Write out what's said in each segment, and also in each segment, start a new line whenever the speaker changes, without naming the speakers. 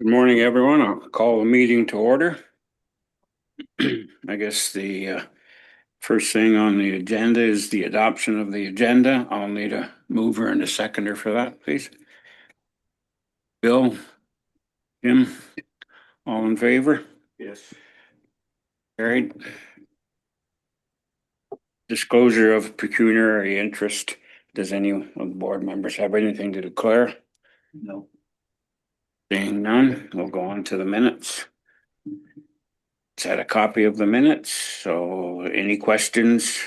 Good morning, everyone. I'll call the meeting to order. I guess the first thing on the agenda is the adoption of the agenda. I'll need a mover and a seconder for that, please. Bill, Jim, all in favor? Yes. Carried. Disclosure of pecuniary interest. Does any of the board members have anything to declare? No. Seeing none, we'll go on to the minutes. It's had a copy of the minutes, so any questions?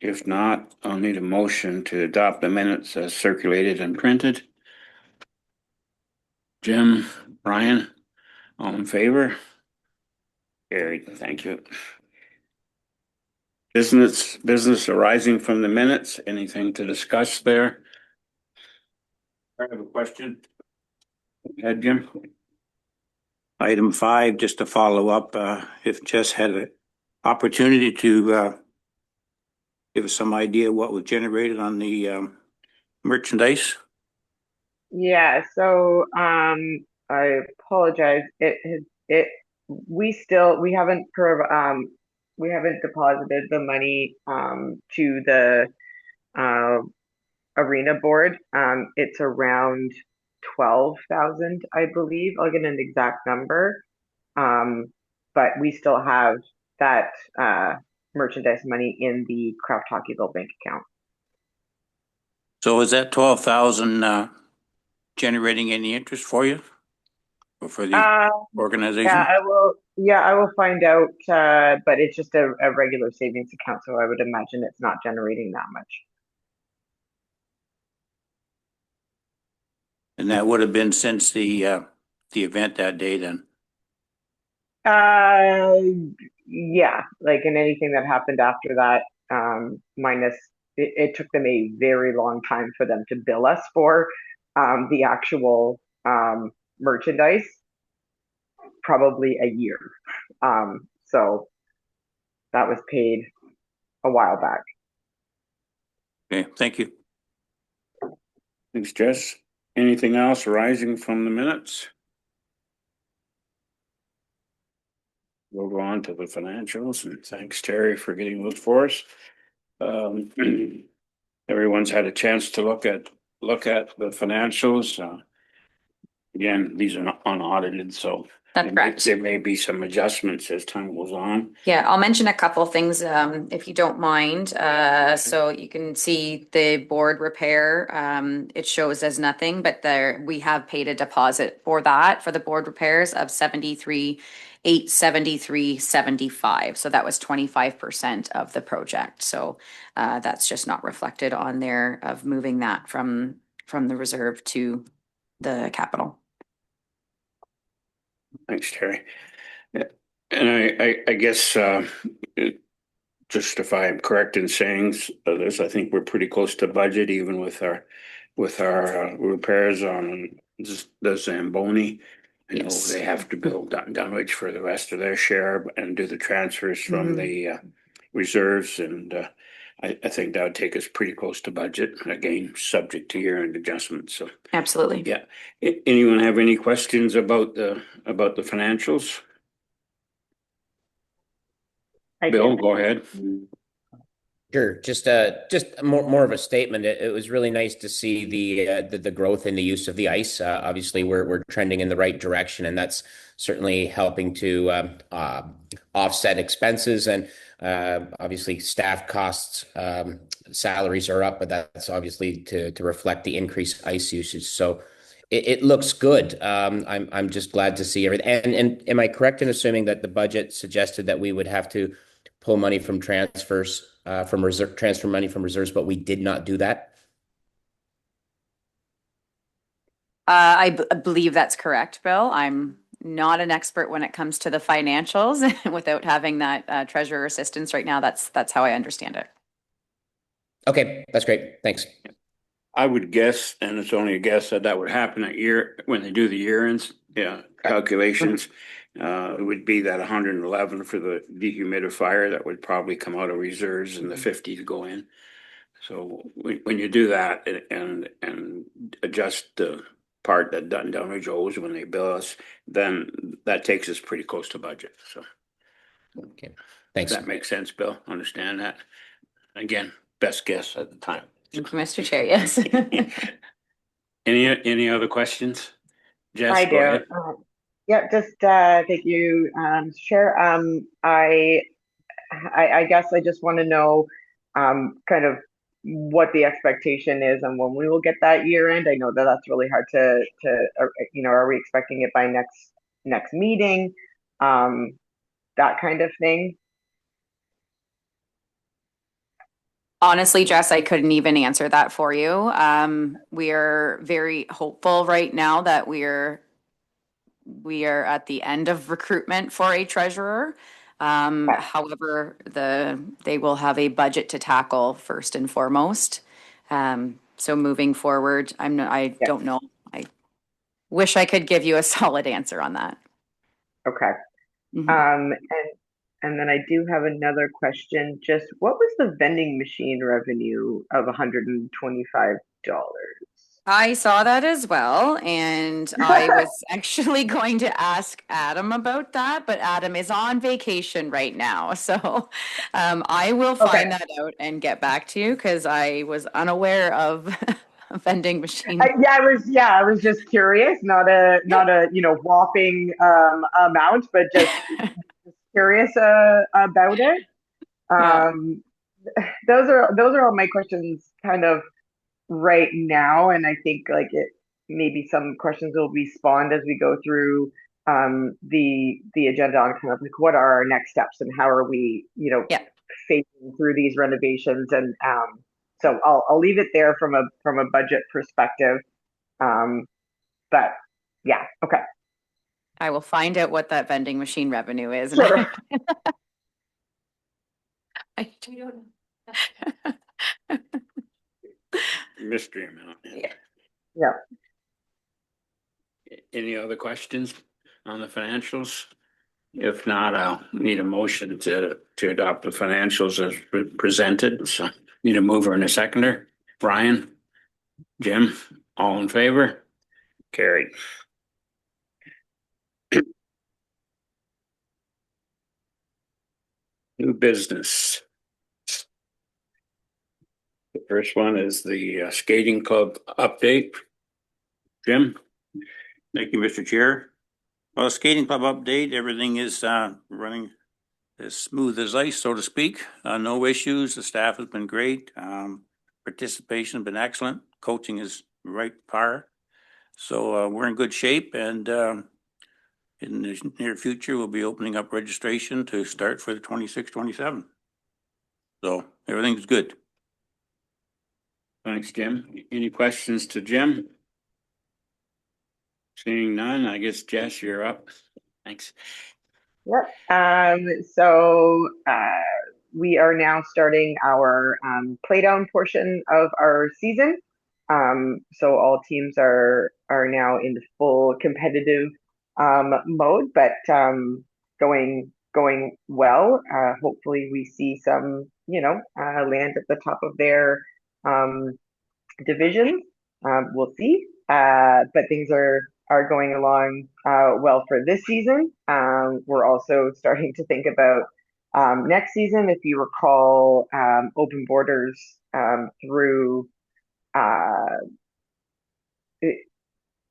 If not, I'll need a motion to adopt the minutes as circulated and printed. Jim, Brian, all in favor? Carried, thank you. Business arising from the minutes, anything to discuss there? I have a question. Go ahead, Jim.
Item 5, just to follow up, if Jess had an opportunity to give us some idea what was generated on the merchandise.
Yeah, so I apologize. We haven't deposited the money to the uh arena board. It's around 12,000, I believe. I'll get an exact number. But we still have that merchandise money in the Craft Hockeyville bank account.
So is that 12,000 generating any interest for you or for the organization?
Yeah, I will. Yeah, I will find out. But it's just a regular savings account, so I would imagine it's not generating that much.
And that would have been since the event that day then.
Yeah, like in anything that happened after that, minus it took them a very long time for them to bill us for the actual merchandise, probably a year. So that was paid a while back.
Okay, thank you.
Thanks, Jess. Anything else arising from the minutes? We'll go on to the financials, and thanks, Terry, for getting those for us. Everyone's had a chance to look at the financials. Again, these are not unaudited, so
That's correct.
there may be some adjustments as time goes on.
Yeah, I'll mention a couple things if you don't mind. So you can see the board repair. It shows as nothing, but we have paid a deposit for that for the board repairs of 73,873.75. So that was 25% of the project. So that's just not reflected on there of moving that from the reserve to the capital.
Thanks, Terry. Yeah. And I guess just if I am correct in saying this, I think we're pretty close to budget, even with our repairs on the Zamboni. I know they have to build Dunwich for the rest of their share and do the transfers from the reserves, and I think that would take us pretty close to budget. Again, subject to year-end adjustments. So
absolutely,
yeah. Anyone have any questions about the financials? Bill, go ahead.
Sure. Just more of a statement. It was really nice to see the growth in the use of the ice. Obviously, we're trending in the right direction, and that's certainly helping to offset expenses and obviously staff costs. Salaries are up, but that's obviously to reflect the increased ice usage. So it looks good. I'm just glad to see everything. And am I correct in assuming that the budget suggested that we would have to pull money from transfers? Transfer money from reserves, but we did not do that?
I believe that's correct, Bill. I'm not an expert when it comes to the financials. Without having that treasurer assistance right now, that's how I understand it.
Okay, that's great. Thanks.
I would guess, and it's only a guess, that would happen when they do the year-ends, calculations. It would be that 111 for the dehumidifier that would probably come out of reserves and the 50 to go in. So when you do that and adjust the part that done down to Joe's when they bill us, then that takes us pretty close to budget. So
Okay,
does
thanks.
that make sense, Bill? Understand that? Again, best guess at the time.
Thank you, Mr. Chair, yes.
Any other questions? Jess,
I
go
do.
ahead.
Yeah, just thank you, Chair. I guess I just want to know kind of what the expectation is and when we will get that year end. I know that that's really hard are we expecting it by next meeting? That kind of thing.
Honestly, Jess, I couldn't even answer that for you. We are very hopeful right now that we are at the end of recruitment for a treasurer.
Okay.
However, they will have a budget to tackle first and foremost. So moving forward, I
Yeah.
don't know. I wish I could give you a solid answer on that.
Okay.
Mhm.
And then I do have another question. Just what was the vending machine revenue of $125?
I saw that as well, and I was actually going to ask Adam about that, but Adam is on vacation right now. So I will
Okay.
find that out and get back to you because I was unaware of a vending machine.
I was just curious, not a whopping amount, but just curious about it.
Yeah.
Those are all my questions kind of right now, and I think like it maybe some questions will be spawned as we go through the agenda on kind of like what are our next steps and how are we
Yeah.
facing through these renovations, and so I'll leave it there from a budget perspective, but yeah, okay,
I will find out what that vending machine revenue is. And
sure.
I don't know.
Mystery amount.
Yeah.
Yeah.
Any other questions on the financials? If not, I'll need a motion to adopt the financials as presented. So need a mover and a seconder. Brian, Jim, all in favor? Carried. New business. The first one is the skating club update. Jim?
Thank you, Mr. Chair. Well, skating club update, everything is running as smooth as ice, so to speak. No issues. The staff has been great. Participation has been excellent. Coaching is right par. So we're in good shape, and in the near future, we'll be opening up registration to start for the 26-27. So everything's good.
Thanks, Jim. Any questions to Jim? Seeing none, I guess Jess, you're up. Thanks.
Yep. So we are now starting our playdown portion of our season. So all teams are now in the full competitive mode, but going well. Hopefully, we see some land at the top of their division. We'll see. But things are going along well for this season. We're also starting to think about next season. If you recall, open borders through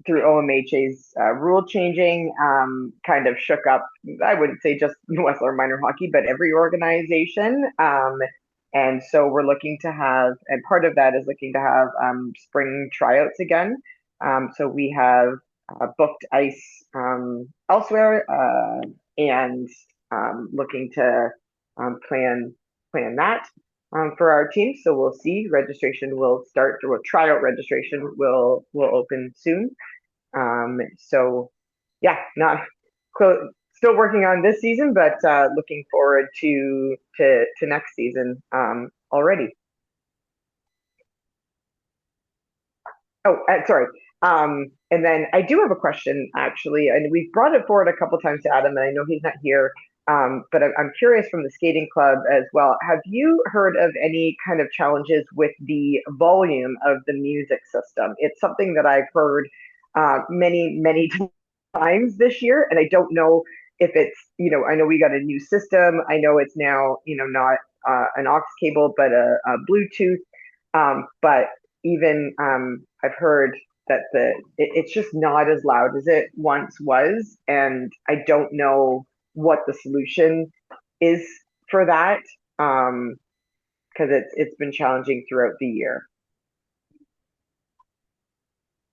through OMHA's rule changing kind of shook up, I wouldn't say just Westler Minor Hockey, but every organization. And so we're looking to have, and part of that is looking to have spring tryouts again. So we have booked ice elsewhere and looking to plan that for our team. So we'll see. Registration will start, or tryout registration will open soon. So yeah, not still working on this season, but looking forward to next season already. Oh, sorry. And then I do have a question actually, and we've brought it forward a couple times to Adam, and I know he's not here. But I'm curious from the skating club as well. Have you heard of any kind of challenges with the volume of the music system? It's something that I've heard many times this year, and I don't know if it's, I know we got a new system. I know it's now, not an aux cable, but a Bluetooth. But even I've heard that it's just not as loud as it once was, and I don't know what the solution is for that, because it's been challenging throughout the year.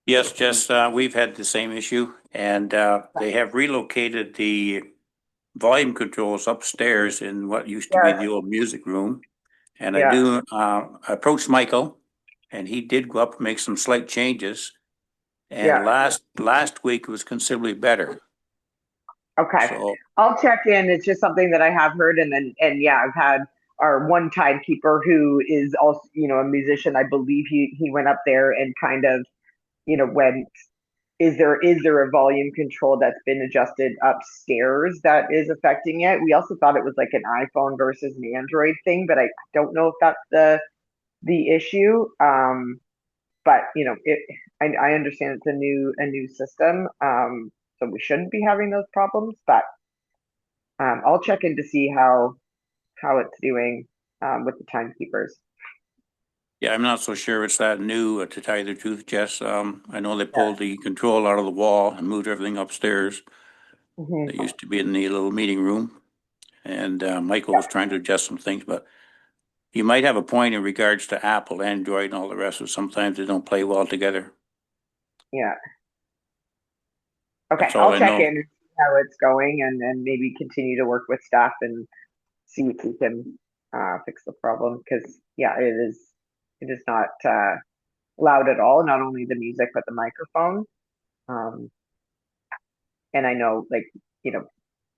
Yes, Jess, we've had the same issue, and they have relocated the volume controls upstairs in what used to be
Yeah,
the old music room. And I
yeah,
do approach Michael, and he did go up and make some slight changes. And
yeah.
last week was considerably better.
Okay.
So
I'll check in. It's just something that I have heard, and yeah, I've had our one timekeeper who is also, a musician. I believe he went up there and kind of, went, is there a volume control that's been adjusted upstairs that is affecting it? We also thought it was like an iPhone versus an Android thing, but I don't know if that's the issue. But I understand it's a new system, so we shouldn't be having those problems. But I'll check in to see how it's doing with the timekeepers.
yeah, I'm not so sure it's that new, to tell you the truth, Jess. I know they
Yeah.
pulled the control out of the wall and moved everything upstairs.
Hmm.
They used to be in the little meeting room, and Michael was trying to adjust some things, but you might have a point in regards to Apple, Android, and all the rest of it. Sometimes they don't play well together.
Yeah. Okay,
That's all
I'll
I
check
know.
in and see how it's going, and maybe continue to work with staff and see if we can fix the problem, because yeah, it is not loud at all. Not only the music but the microphone. Um, and I know, like, you know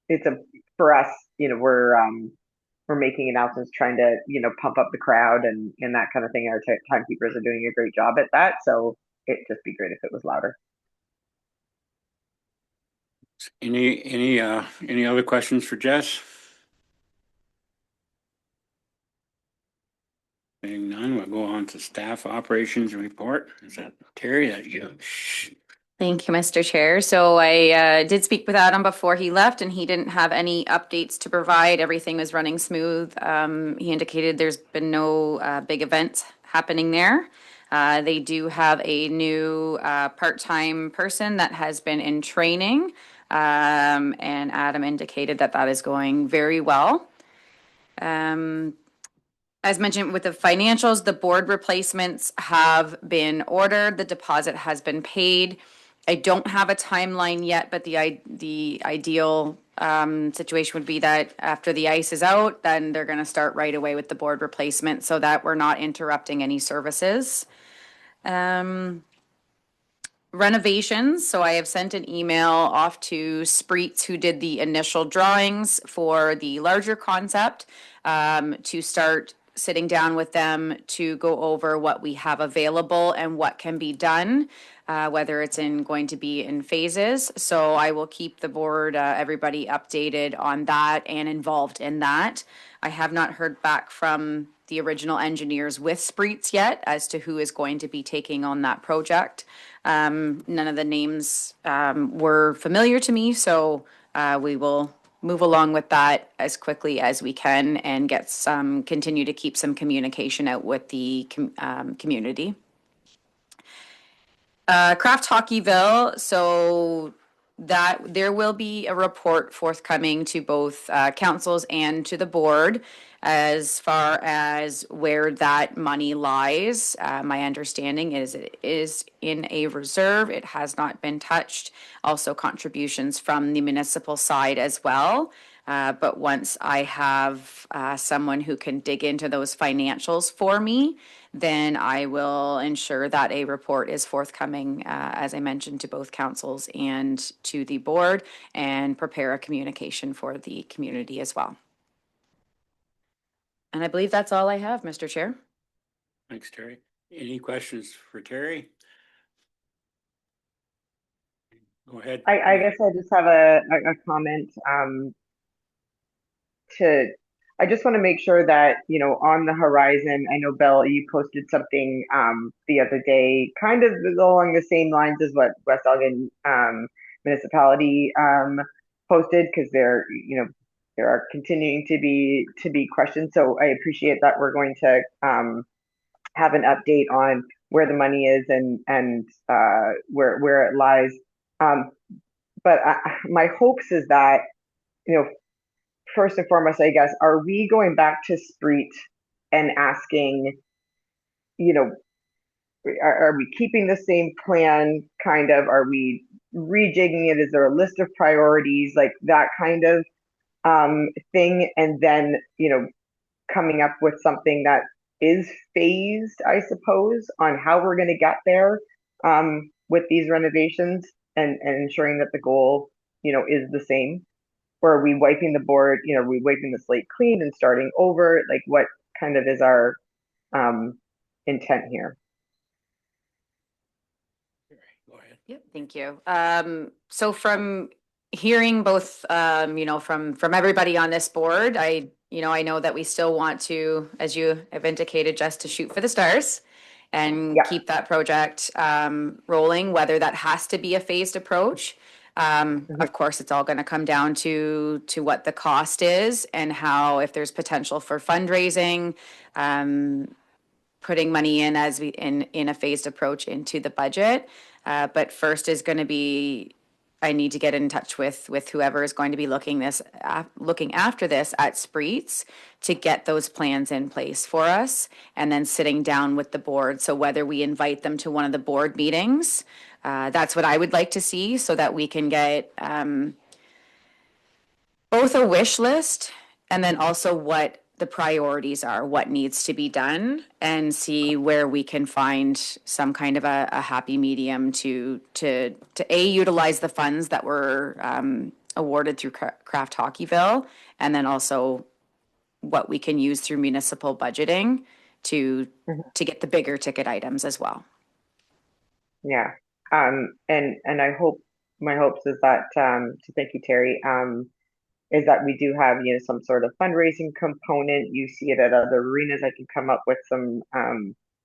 it's a for us. We're making announcements, trying to pump up the crowd and that kind of thing. Our timekeepers are doing a great job at that, so it'd just be great if it was louder.
Any other questions for Jess? Being none, we'll go on to staff operations report. Is that Terry, that you?
Thank you, Mr. Chair. So I did speak with Adam before he left, and he didn't have any updates to provide. Everything was running smooth. He indicated there's been no big events happening there. They do have a new part-time person that has been in training, and Adam indicated that that is going very well. As mentioned with the financials, the board replacements have been ordered. The deposit has been paid. I don't have a timeline yet, but the ideal situation would be that after the ice is out, then they're going to start right away with the board replacement so that we're not interrupting any services. Renovations. So I have sent an email off to Spreets, who did the initial drawings for the larger concept, to start sitting down with them to go over what we have available and what can be done, whether it's going to be in phases. So I will keep the board, everybody updated on that and involved in that. I have not heard back from the original engineers with Spreets yet as to who is going to be taking on that project. None of the names were familiar to me, so we will move along with that as quickly as we can and continue to keep some communication out with the community. Craft Hockeyville, so that there will be a report forthcoming to both councils and to the board as far as where that money lies. My understanding is it is in a reserve. It has not been touched. Also contributions from the municipal side as well. But once I have someone who can dig into those financials for me, then I will ensure that a report is forthcoming, as I mentioned, to both councils and to the board, and prepare a communication for the community as well. And I believe that's all I have, Mr. Chair.
Thanks, Terry. Any questions for Terry? Go ahead.
I guess I just have a comment to I just want to make sure that, on the horizon, I know, Bill, you posted something the other day, kind of along the same lines as what West Elgin municipality posted, because there are continuing to be questions. So I appreciate that we're going to have an update on where the money is and where it lies. Um, but my hopes is that, first and foremost, I guess, are we going back to Spreet and asking, you know, are we keeping the same plan? Kind of, are we rejigging it? Is there a list of priorities, like that kind of thing? And then, coming up with something that is phased, I suppose, on how we're going to get there with these renovations and ensuring that the goal, is the same. Or are we wiping the board, are we wiping the slate clean and starting over? Like, what kind of is our intent here?
Go ahead.
Yep, thank you. So from hearing both, from everybody on this board, I know that we still want to, as you have indicated, just to shoot for the stars and
Yeah.
keep that project rolling, whether that has to be a phased approach. Of course, it's all going to come down to what the cost is and how, if there's potential for fundraising, putting money in as we in a phased approach into the budget. But first is going to be, I need to get in touch with whoever is going to be looking after this at Spreets to get those plans in place for us, and then sitting down with the board. So whether we invite them to one of the board meetings, that's what I would like to see, so that we can get both a wish list and then also what the priorities are, what needs to be done, and see where we can find some kind of a happy medium to utilize the funds that were awarded through Craft Hockeyville, and then also what we can use through municipal budgeting to get the bigger ticket items as well.
Yeah. And I hope, my hopes is that, to thank you, Terry, is that we do have, some sort of fundraising component. You see it at other arenas. I can come up with some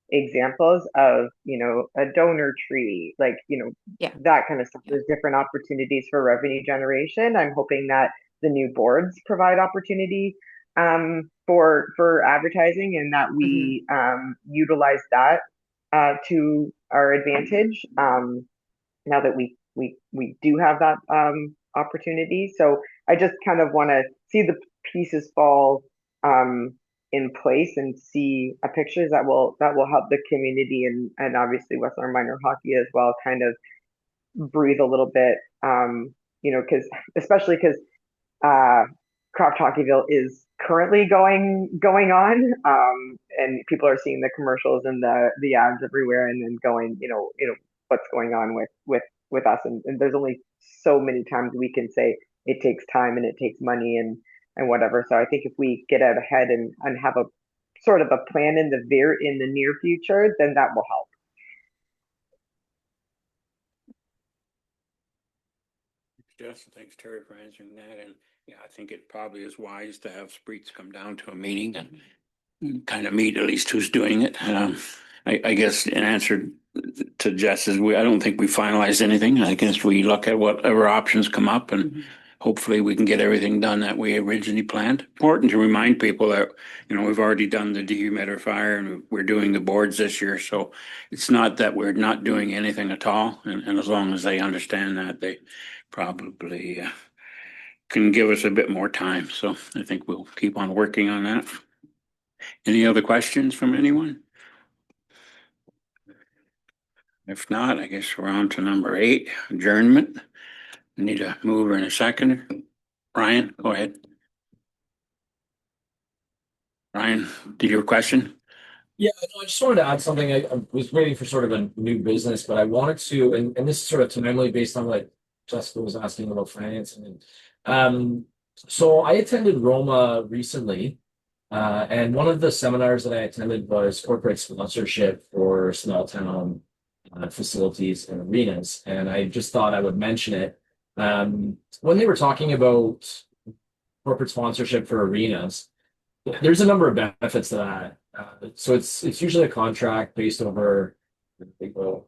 examples of, a donor tree, like,
Yeah.
that kind of stuff. There's different opportunities for revenue generation. I'm hoping that the new boards provide opportunity for advertising, and that we utilize that to our advantage. Now that we do have that opportunity. So I just kind of want to see the pieces fall in place and see a pictures that will help the community and obviously Western Minor Hockey as well, kind of breathe a little bit. Because especially because Craft Hockeyville is currently going on, and people are seeing the commercials and the ads everywhere, and then going, what's going on with us, and there's only so many times we can say it takes time and it takes money and whatever. So I think if we get out ahead and have a sort of a plan in the near future, then that will help.
Jess, thanks, Terry, for answering that. And yeah, I think it probably is wise to have Spreets come down to a meeting and kind of meet at least who's doing it. I guess in answer to Jess is I don't think we finalized anything. I guess we look at whatever options come up, and hopefully we can get everything done that we originally planned. Important to remind people that, we've already done the dehumidifier and we're doing the boards this year. So it's not that we're not doing anything at all. And as long as they understand that, they probably can give us a bit more time. So I think we'll keep on working on that. Any other questions from anyone? If not, I guess we're on to number 8, adjournment. We need a mover and a second. Ryan, go ahead. Ryan, do you have a question?
Yeah, no, I just wanted to add something. I was waiting for sort of a new business, but I wanted to, and this is sort of timely based on what Jessica was asking about financing. So I attended Roma recently, and one of the seminars that I attended was corporate sponsorship for small town facilities and arenas, and I just thought I would mention it. When they were talking about corporate sponsorship for arenas, There's a number of benefits to that. So it's usually a contract based over a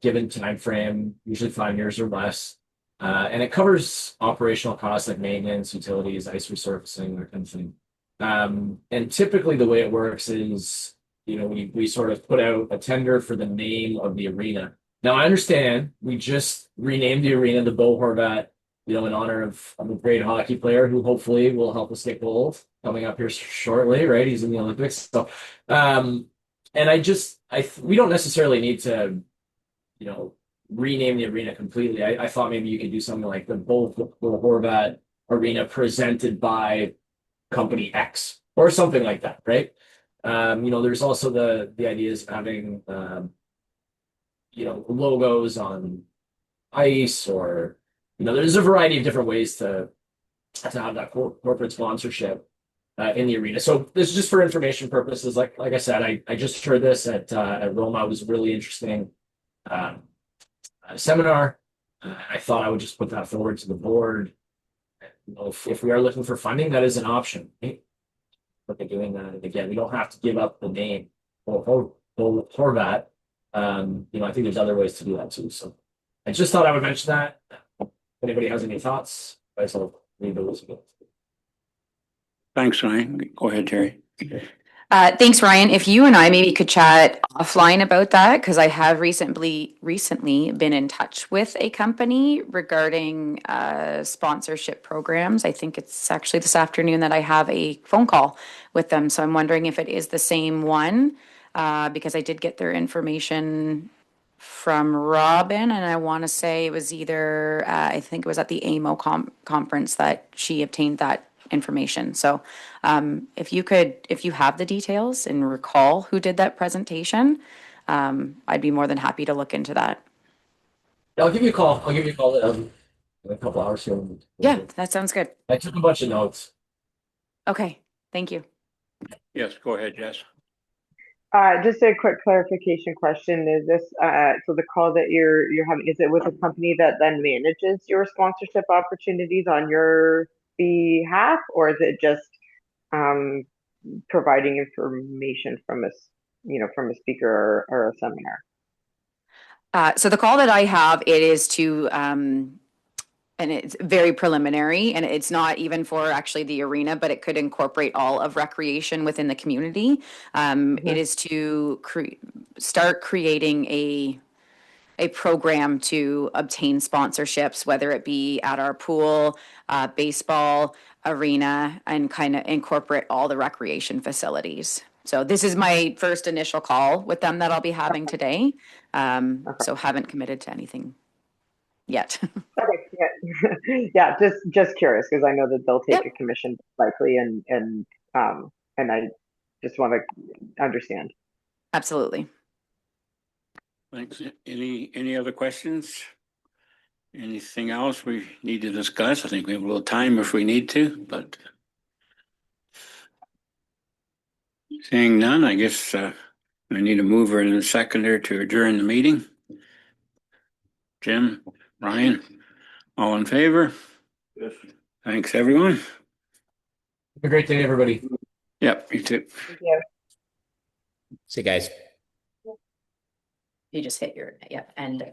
given time frame, usually 5 years or less. And it covers operational costs like maintenance, utilities, ice resurfacing, that kind of thing. And typically the way it works is, we sort of put out a tender for the name of the arena. Now I understand we just renamed the arena the Bo Horvat, in honor of a great hockey player who hopefully will help us get gold coming up here shortly, right? He's in the Olympics. So, and we don't necessarily need to, rename the arena completely. I thought maybe you could do something like the Bo Horvat Arena presented by Company X or something like that, right? There's also the ideas of having, logos on ice or, there's a variety of different ways to have that corporate sponsorship in the arena. So this is just for information purposes. Like I said, I just heard this at Roma. It was a really interesting seminar. I thought I would just put that forward to the board. If we are looking for funding, that is an option. Right? But they're doing that again. We don't have to give up the name or Horvat. I think there's other ways to do that too. So I just thought I would mention that. If anybody has any thoughts, I will leave those.
Thanks, Ryan. Go ahead, Terry.
Thanks, Ryan. If you and I maybe could chat offline about that, because I have recently been in touch with a company regarding sponsorship programs. I think it's actually this afternoon that I have a phone call with them. So I'm wondering if it is the same one, because I did get their information from Robin, and I want to say it was either I think it was at the AMO conference that she obtained that information. So if you have the details and recall who did that presentation, I'd be more than happy to look into that.
I'll give you a call. I'll give you a call in a couple hours here.
Yeah, that sounds good.
I took a bunch of notes.
Okay, thank you.
Yes, go ahead, Jess.
Just a quick clarification question. Is this so the call that you're having, is it with a company that then manages your sponsorship opportunities on your behalf, or is it just providing information from from a speaker or a seminar?
So the call that I have, it is to and it's very preliminary, and it's not even for actually the arena, but it could incorporate all of recreation within the community. It is to start creating a program to obtain sponsorships, whether it be at our pool, baseball, arena, and kind of incorporate all the recreation facilities. So this is my first initial call with them that I'll be having today. So haven't committed to anything yet.
Okay, yeah, yeah, just curious because I know that they'll take
Yep.
a commission likely, and I just want to understand.
Absolutely.
Thanks. Any other questions? Anything else we need to discuss? I think we have a little time if we need to, but seeing none, I guess we need a mover and a seconder to adjourn the meeting. Jim, Ryan, all in favor? Yes. Thanks, everyone.
Have a great day, everybody.
Yep, you too.
Thank you.
See you guys.
You just hit your, yeah, and